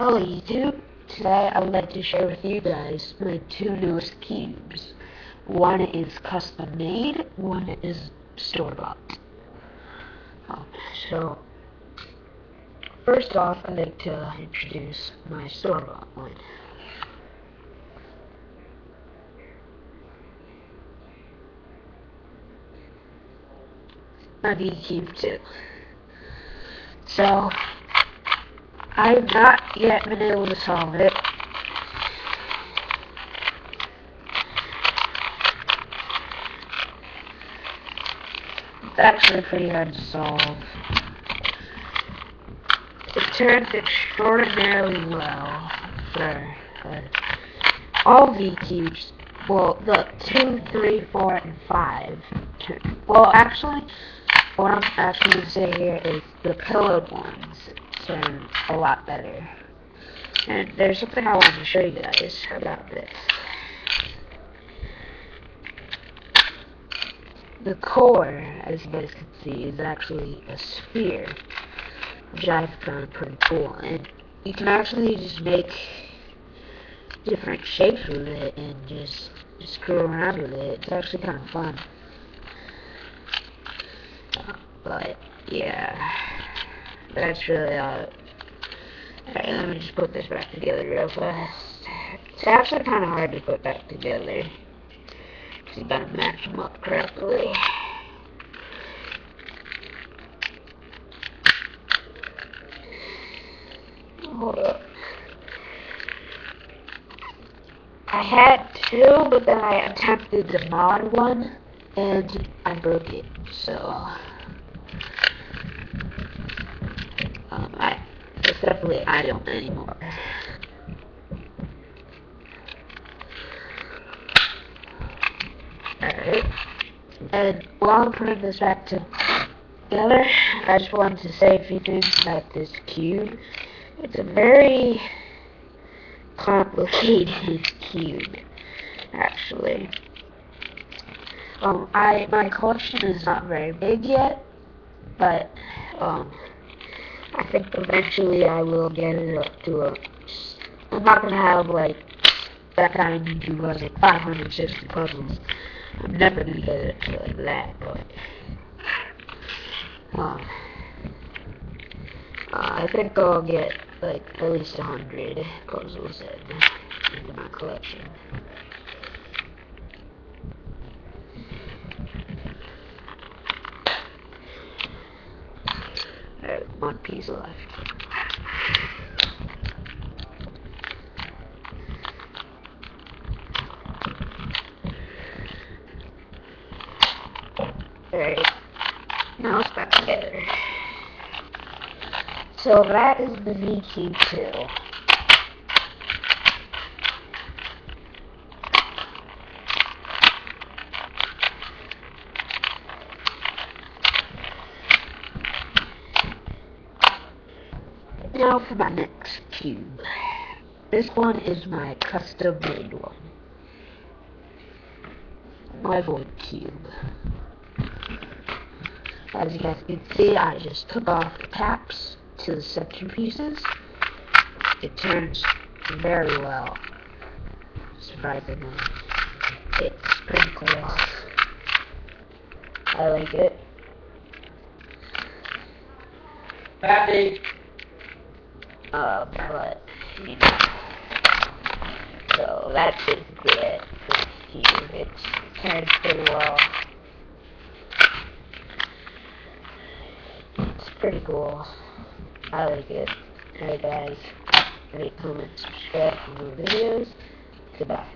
Hello YouTube, today I would like to share with you guys my two newest cubes. One is custom made, one is store-bought. So, first off I'd like to introduce my store-bought one. My V-Cube 2. So, I've not yet been able to solve it. It's actually pretty hard to solve. It turns extraordinarily well for all V-Cubes. Well, the 2, 3, 4, and 5. Well, actually, what I'm actually going to say here is the pillowed ones turn a lot better. And there's something I want to show you guys about this. The core, as you guys can see, is actually a sphere, which I found pretty cool. And you can actually just make different shapes with it and just screw around with it. It's actually kind of fun. But yeah, that's really all. Alright, let me just put this back together real fast. It's actually kind of hard to put back together, because you gotta match them up correctly. Hold up. I had two, but then I attempted to mod one, and I broke it, so it's definitely I don't anymore. Alright, and while I'm putting this back together, I just wanted to say a few things about this cube. It's a very complicated cube, actually. My collection is not very big yet, but I think eventually I will get it up to I'm not gonna have like that kind of YouTube was like 560 puzzles. I'm never gonna get it to like that, but I think I'll get like at least 100 puzzles into my collection. Alright, one piece left. Alright, now it's back together. So that is the V-Cube 2. Now for my next cube. This one is my custom made one. My Void Cube. As you guys can see, I just took off the caps to the centerpieces. It turns very well, surprisingly. It's pretty cool. I like it. But, you know, so that's basically it for this cube. It turns pretty well. It's pretty cool. I like it. Alright guys, rate, comment, subscribe for more videos. Goodbye.